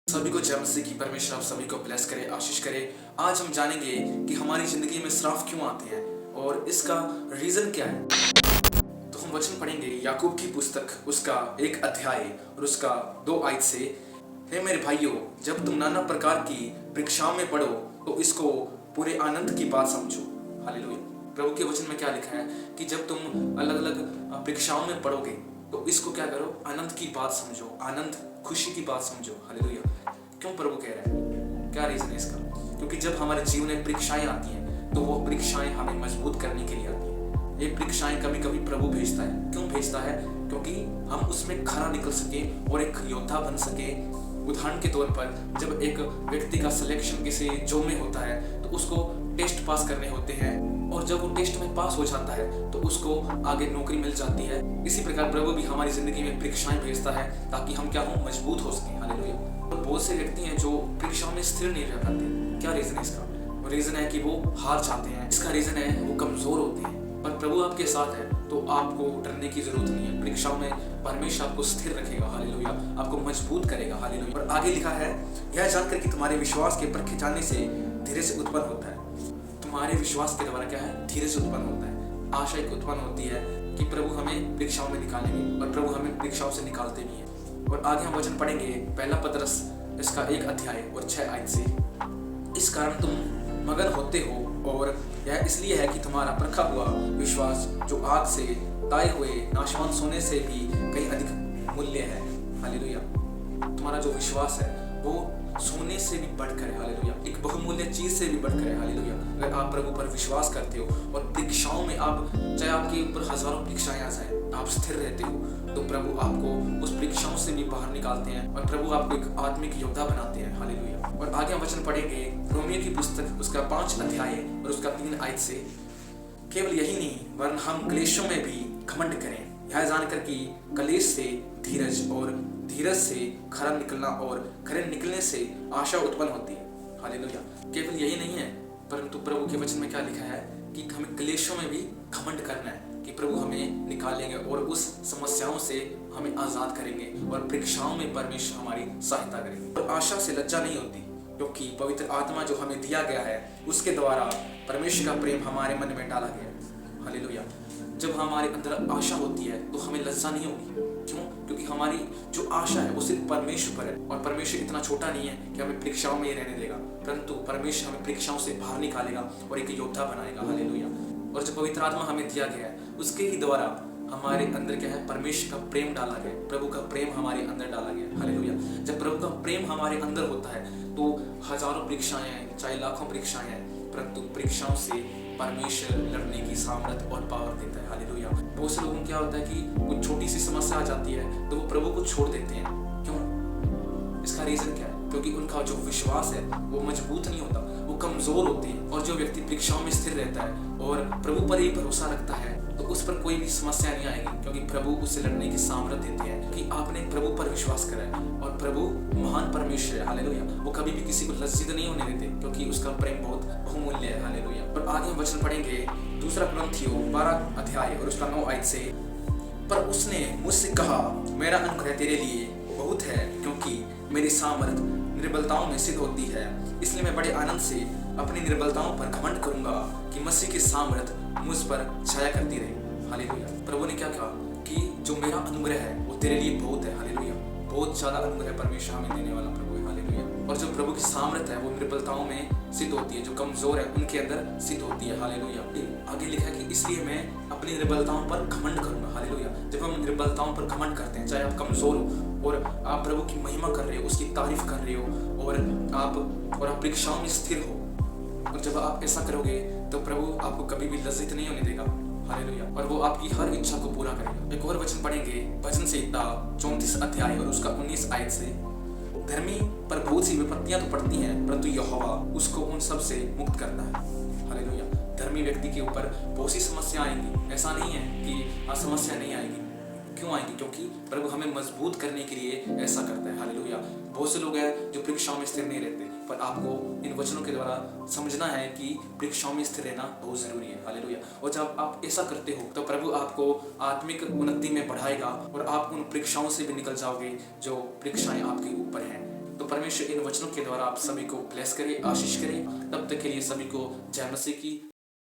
सभी को जय मसीह की। परमेश्वर आप सभी को ब्लेस करे, आशीष करे। आज हम जानेंगे कि हमारी जिंदगी में श्राप क्यों आते हैं और इसका रीजन क्या है। तो हम वचन पढ़ेंगे याकूब की पुस्तक उसका 1 अध्याय और उसका 2 आयत से। हे मेरे भाइयों, जब तुम नाना प्रकार की परीक्षाओं में पढ़ो तो इसको पूरे आनंद की बात समझो। हालेलुया। प्रभु के वचन में क्या लिखा है कि जब तुम अलग अलग परीक्षाओं में पढ़ोगे तो इसको क्या करो, आनंद की बात समझो, आनंद खुशी की बात समझो। हालेलुया। क्यों प्रभु कह रहा है, क्या रीजन है इसका? क्योंकि जब हमारे जीवन में परीक्षाएं आती हैं तो वो परीक्षाएं हमें मजबूत करने के लिए आती हैं। ये परीक्षाएं कभी कभी प्रभु भेजता है। क्यों भेजता है? क्योंकि हम उसमें खरा निकल सके और एक योद्धा बन सके। उदाहरण के तौर पर जब एक व्यक्ति का सिलेक्शन किसी जॉब में होता है तो उसको टेस्ट पास करने होते हैं और जब वो टेस्ट में पास हो जाता है तो उसको आगे नौकरी मिल जाती है। इसी प्रकार प्रभु भी हमारी जिंदगी में परीक्षाएं भेजता है ताकि हम क्या हो, मजबूत हो सकें। हालेलुया। और बहुत से व्यक्ति हैं जो परीक्षाओं में स्थिर नहीं रह पाते। क्या रीजन है इसका? रीजन है कि वो हार जाते हैं। इसका रीजन है वो कमजोर होते हैं। पर प्रभु आपके साथ है तो आपको डरने की जरूरत नहीं है। परीक्षाओं में परमेश्वर आपको स्थिर रखेगा। हालेलुया। आपको मजबूत करेगा। हालेलुया। और आगे लिखा है, यह जानकर कि तुम्हारे विश्वास के परखे जाने से धीरज उत्पन्न होता है। तुम्हारे विश्वास के द्वारा क्या है? धीरज उत्पन्न होता है। आशा एक उत्पन्न होती है कि प्रभु हमें परीक्षाओं में निकालेंगे और प्रभु हमें परीक्षाओं से निकालते भी हैं। और आगे हम वचन पढ़ेंगे पहला पतरस इसका 1 अध्याय और 6 आयत से। इस कारण तुम मगन होते हो और यह इसलिए है कि तुम्हारा परखा हुआ विश्वास जो आग से ताए हुए नाशवान सोने से भी कहीं अधिक मूल्य है। हालेलुया। तुम्हारा जो विश्वास है वो सोने से भी बढ़कर है। हालेलुया। एक बहुमूल्य चीज से भी बढ़कर है। हालेलुया। अगर आप प्रभु पर विश्वास करते हो और परीक्षाओं में आप, चाहे आपके ऊपर हजारों परीक्षाएं आ जाए, आप स्थिर रहते हो तो प्रभु आपको उस परीक्षाओं से भी बाहर निकालते हैं और प्रभु आपको एक आत्मिक योद्धा बनाते हैं। हालेलुया। और आगे हम वचन पढ़ेंगे रोमियो की पुस्तक उसका 5 अध्याय और उसका 3 आयत से। केवल यही नहीं वरन हम क्लेशों में भी घमंड करें, यह जानकर कि क्लेश से धीरज और धीरज से खरा निकलना और खरे निकलने से आशा उत्पन्न होती है। हालेलुया। केवल यही नहीं है परंतु प्रभु के वचन में क्या लिखा है कि हमें क्लेशों में भी घमंड करना है कि प्रभु हमें निकालेंगे और उस समस्याओं से हमें आजाद करेंगे और परीक्षाओं में परमेश्वर हमारी सहायता करेंगे। और आशा से लज्जा नहीं होती क्योंकि पवित्र आत्मा जो हमें दिया गया है उसके द्वारा परमेश्वर का प्रेम हमारे मन में डाला गया है। हालेलुया। जब हमारे अंदर आशा होती है तो हमें लज्जा नहीं होगी। क्यों? क्योंकि हमारी जो आशा है वो सिर्फ परमेश्वर पर है और परमेश्वर इतना छोटा नहीं है कि हमें परीक्षाओं में ही रहने देगा, परंतु परमेश्वर हमें परीक्षाओं से बाहर निकालेगा और एक योद्धा बनाएगा। हालेलुया। और जो पवित्र आत्मा हमें दिया गया है उसके ही द्वारा हमारे अंदर क्या है, परमेश्वर का प्रेम डाला गया, प्रभु का प्रेम हमारे अंदर डाला गया। हालेलुया। जब प्रभु का प्रेम हमारे अंदर होता है तो हजारों परीक्षाएं, चाहे लाखों परीक्षाएं हैं, परंतु परीक्षाओं से परमेश्वर लड़ने की सामर्थ और पावर देता है। हालेलुया। बहुत से लोगों को क्या होता है कि कुछ छोटी सी समस्या आ जाती है तो वो प्रभु को छोड़ देते हैं। क्यों? इसका रीजन क्या है? क्योंकि उनका जो विश्वास है वो मजबूत नहीं होता, वो कमजोर होते हैं। और जो व्यक्ति परीक्षाओं में स्थिर रहता है और प्रभु पर ही भरोसा रखता है तो उस पर कोई भी समस्या नहीं आएगी, क्योंकि प्रभु उससे लड़ने की सामर्थ देते हैं कि आपने प्रभु पर विश्वास करा है और प्रभु महान परमेश्वर है। हालेलुया। वो कभी भी किसी को लज्जित नहीं होने देते क्योंकि उसका प्रेम बहुत बहुमूल्य है। हालेलुया। और आगे हम वचन पढ़ेंगे 2 कुरिन्थियों 12 अध्याय और उसका 9 आयत से। पर उसने मुझसे कहा, मेरा अनुग्रह तेरे लिए बहुत है क्योंकि मेरी सामर्थ निर्बलताओं में सिद्ध होती है। इसलिए मैं बड़े आनंद से अपनी निर्बलताओं पर घमंड करूंगा कि मसीह की सामर्थ मुझ पर छाया करती रहे। हालेलुया। प्रभु ने क्या कहा कि जो मेरा अनुग्रह है वो तेरे लिए बहुत है। हालेलुया। बहुत ज्यादा अनुग्रह परमेश्वर हमें देने वाला प्रभु है। हालेलुया। और जो प्रभु की सामर्थ है वो निर्बलताओं में सिद्ध होती है, जो कमजोर है उनके अंदर सिद्ध होती है। हालेलुया। आगे लिखा है कि इसलिए मैं अपनी निर्बलताओं पर घमंड करूंगा। हालेलुया। जब हम निर्बलताओं पर घमंड करते हैं, चाहे आप कमजोर हो और आप प्रभु की महिमा कर रहे हो, उसकी तारीफ कर रहे हो और आप परीक्षाओं में स्थिर हो, और जब आप ऐसा करोगे तो प्रभु आपको कभी भी लज्जित नहीं होने देगा। हालेलुया। और वो आपकी हर इच्छा को पूरा करेगा। एक और वचन पढ़ेंगे भजन संहिता 34 अध्याय और उसका 19 आयत से। धर्मी पर बहुत सी विपत्तियां तो पड़ती हैं परंतु यहोवा उसको उन सब से मुक्त करता है। हालेलुया। धर्मी व्यक्ति के ऊपर बहुत सी समस्या आएंगी। ऐसा नहीं है कि समस्या नहीं आएगी। क्यों आएंगी? क्योंकि प्रभु हमें मजबूत करने के लिए ऐसा करता है। हालेलुया। बहुत से लोग हैं जो परीक्षाओं में स्थिर नहीं रहते, पर आपको इन वचनों के द्वारा समझना है कि परीक्षाओं में स्थिर रहना बहुत जरूरी है। हालेलुया। और जब आप ऐसा करते हो तो प्रभु आपको आत्मिक उन्नति में बढ़ाएगा और आप उन परीक्षाओं से भी निकल जाओगे जो परीक्षाएं आपके ऊपर हैं। तो परमेश्वर इन वचनों के द्वारा आप सभी को ब्लेस करे, आशीष करे। तब तक के लिए सभी को जय मसीह की